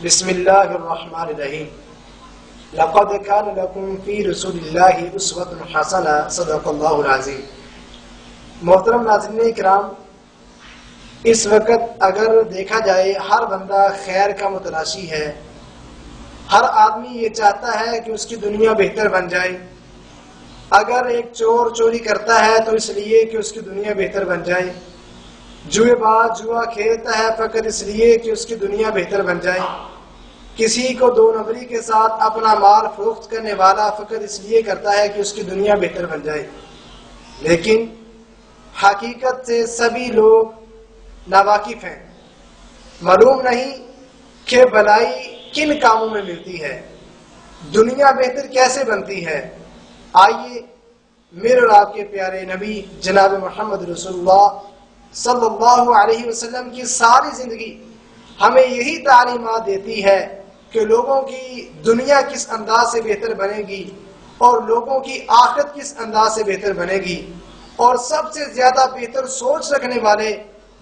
بسم اللہ الرحمن الرحیم لقد کان لکم فی رسول اللہ اسوۃ حسنہ صدق اللہ العظیم۔ محترم ناظرین کرام، اس وقت اگر دیکھا جائے ہر بندہ خیر کا متلاشی ہے، ہر آدمی یہ چاہتا ہے کہ اس کی دنیا بہتر بن جائے۔ اگر ایک چور چوری کرتا ہے تو اس لیے کہ اس کی دنیا بہتر بن جائے، جوئے باز جوا کھیلتا ہے فقط اس لیے کہ اس کی دنیا بہتر بن جائے، کسی کو دو نمبری کے ساتھ اپنا مال فروخت کرنے والا فقط اس لیے کرتا ہے کہ اس کی دنیا بہتر بن جائے۔ لیکن حقیقت سے سبھی لوگ ناواقف ہیں، معلوم نہیں کہ بھلائی کن کاموں میں ملتی ہے، دنیا بہتر کیسے بنتی ہے۔ آئیے میرے اور آپ کے پیارے نبی جناب محمد رسول اللہ صلی اللہ علیہ وسلم کی ساری زندگی ہمیں یہی تعلیمات دیتی ہے کہ لوگوں کی دنیا کس انداز سے بہتر بنے گی اور لوگوں کی آخرت کس انداز سے بہتر بنے گی۔ اور سب سے زیادہ بہتر سوچ رکھنے والے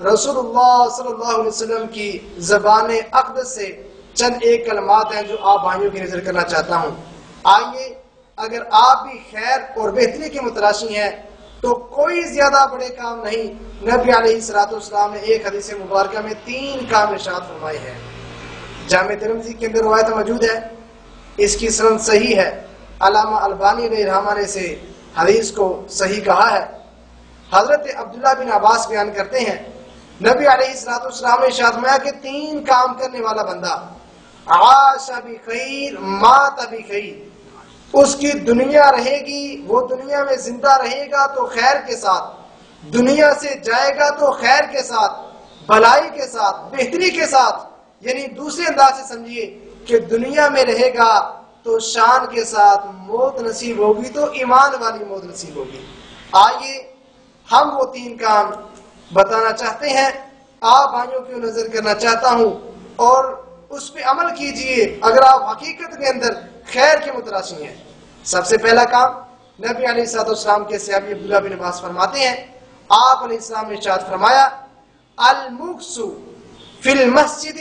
رسول اللہ صلی اللہ علیہ وسلم کی زبان اقدس سے چند ایک کلمات ہیں جو آپ بھائیوں کی نظر کرنا چاہتا ہوں۔ آئیے، اگر آپ بھی خیر اور بہتری کے متلاشی ہیں تو کوئی زیادہ بڑے کام نہیں۔ نبی علیہ الصلوۃ والسلام نے ایک حدیث مبارکہ میں 3 کام ارشاد فرمائے ہیں۔ جامع ترمذی کے اندر روایت موجود ہے، اس کی سند صحیح ہے، علامہ البانی علیہ رحمہ نے سے حدیث کو صحیح کہا ہے۔ حضرت عبداللہ بن عباس بیان کرتے ہیں، نبی علیہ الصلوۃ والسلام نے ارشاد فرمایا کہ 3 کام کرنے والا بندہ عاش بخیر مات بخیر، اس کی دنیا رہے گی، وہ دنیا میں زندہ رہے گا تو خیر کے ساتھ، دنیا سے جائے گا تو خیر کے ساتھ، بھلائی کے ساتھ، بہتری کے ساتھ۔ یعنی دوسرے انداز سے سمجھیے کہ دنیا میں رہے گا تو شان کے ساتھ موت نصیب ہوگی تو ایمان والی موت نصیب ہوگی۔ آئیے ہم وہ 3 کام بتانا چاہتے ہیں، آپ بھائیوں کی نظر کرنا چاہتا ہوں اور اس پہ عمل کیجئے اگر آپ حقیقت کے اندر خیر کے متلاشی ہیں۔ سب سے پہلا کام، نبی علیہ الصلوۃ والسلام کے صحابی عبداللہ بن عباس فرماتے ہیں، آپ علیہ السلام نے ارشاد فرمایا، المکث فی المسجد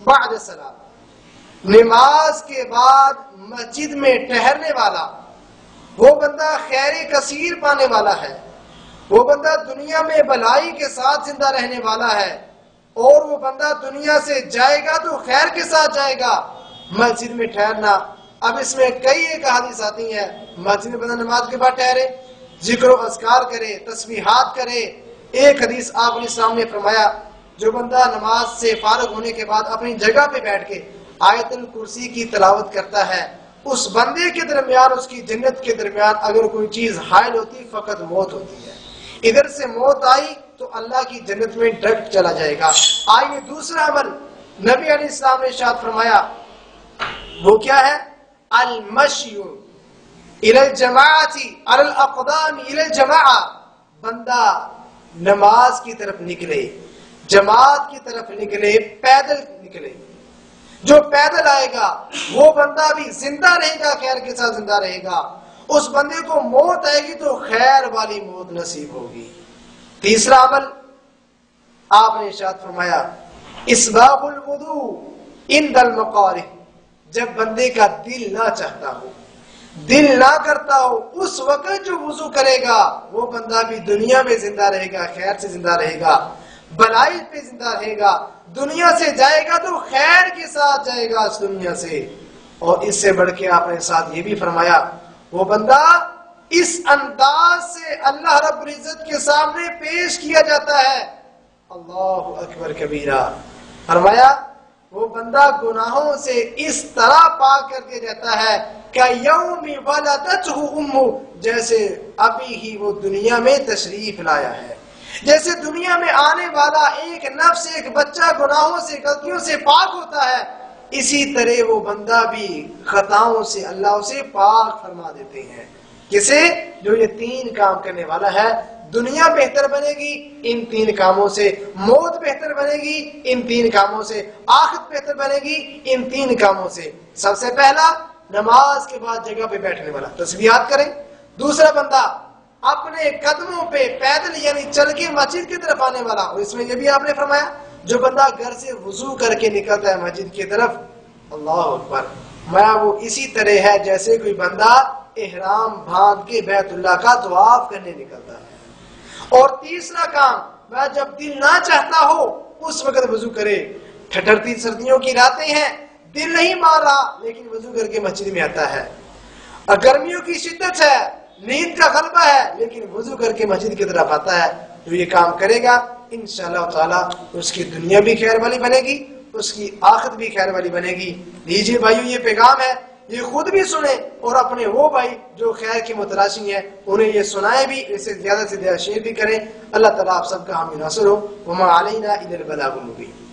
بعد الصلاۃ، نماز کے بعد مسجد میں ٹہرنے والا وہ بندہ خیر کثیر پانے والا ہے، وہ بندہ دنیا میں بھلائی کے ساتھ زندہ رہنے والا ہے، اور وہ بندہ دنیا سے جائے گا تو خیر کے ساتھ جائے گا۔ مسجد میں ٹھہرنا، اب اس میں کئی ایک احادیث آتی ہیں، مسجد میں بندہ نماز کے بعد ٹھہرے، ذکر و اذکار کرے، تسبیحات کرے۔ ایک حدیث آپ علیہ السلام نے فرمایا، جو بندہ نماز سے فارغ ہونے کے بعد اپنی جگہ پہ بیٹھ کے آیت الکرسی کی تلاوت کرتا ہے، اس بندے کے درمیان، اس کی جنت کے درمیان اگر کوئی چیز حائل ہوتی فقط موت ہوتی ہے۔ ادھر سے موت آئی تو اللہ کی جنت میں ڈائریکٹ چلا جائے گا۔ آئیے دوسرا عمل نبی علیہ السلام نے ارشاد فرمایا، وہ کیا ہے؟ المشی الی الجماعۃ علی الاقدام الی الجماعہ، بندہ نماز کی طرف نکلے، جماعت کی طرف نکلے، پیدل نکلے۔ جو پیدل آئے گا وہ بندہ بھی زندہ رہے گا، خیر کے ساتھ زندہ رہے گا، اس بندے کو موت آئے گی تو خیر والی موت نصیب ہوگی۔ تیسرا عمل آپ نے ارشاد فرمایا، اسباغ الوضوء عند المقارہ، جب بندے کا دل نہ چاہتا ہو، دل نہ کرتا ہو، اس وقت جو وضو کرے گا وہ بندہ بھی دنیا میں زندہ رہے گا، خیر سے زندہ رہے گا، بھلائی پہ زندہ رہے گا، دنیا سے جائے گا تو خیر کے ساتھ جائے گا اس دنیا سے۔ اور اس سے بڑھ کے آپ نے ساتھ یہ بھی فرمایا، وہ بندہ اس انداز سے اللہ رب العزت کے سامنے پیش کیا جاتا ہے، اللہ اکبر کبیرہ، فرمایا وہ بندہ گناہوں سے اس طرح پاک کر دیا جاتا ہے کہ یوم ولدتہ امہ، جیسے ابھی ہی وہ دنیا میں تشریف لایا ہے، جیسے دنیا میں آنے والا ایک نفس، ایک بچہ گناہوں سے، غلطیوں سے پاک ہوتا ہے، اسی طرح وہ بندہ بھی خطاؤں سے اللہ اسے پاک فرما دیتے ہیں۔ کسے؟ جو یہ 3 کام کرنے والا ہے۔ دنیا بہتر بنے گی ان 3 کاموں سے، موت بہتر بنے گی ان 3 کاموں سے، آخرت بہتر بنے گی ان 3 کاموں سے۔ سب سے پہلا، نماز کے بعد جگہ پہ بیٹھنے والا، تسبیحات کریں۔ دوسرا بندہ اپنے قدموں پہ پیدل یعنی چل کے مسجد کی طرف آنے والا، اور اس میں یہ بھی آپ نے فرمایا جو بندہ گھر سے وضو کر کے نکلتا ہے مسجد کی طرف، اللہ اکبر، میں وہ اسی طرح ہے جیسے کوئی بندہ احرام باندھ کے بیت اللہ کا طواف کرنے نکلتا ہے۔ اور تیسرا کام، میں جب دل نہ چاہتا ہو اس وقت وضو کرے۔ ٹھٹرتی سردیوں کی راتیں ہیں، دل نہیں مان رہا لیکن وضو کر کے مسجد میں آتا ہے۔ اور گرمیوں کی شدت ہے، نیند کا غلبہ ہے، لیکن وضو کر کے مسجد کی طرف آتا ہے۔ جو یہ کام کرے گا انشاءاللہ تعالی اس کی دنیا بھی خیر والی بنے گی، اس کی آخرت بھی خیر والی بنے گی۔ لیجیے بھائیو، یہ پیغام ہے، یہ خود بھی سنیں اور اپنے وہ بھائی جو خیر کے متلاشی ہیں انہیں یہ سنائیں بھی، اسے زیادہ سے زیادہ شیئر بھی کریں۔ اللہ تعالیٰ آپ سب کا حامی ناصر ہو۔ وما علینا الا البلاغ المبین۔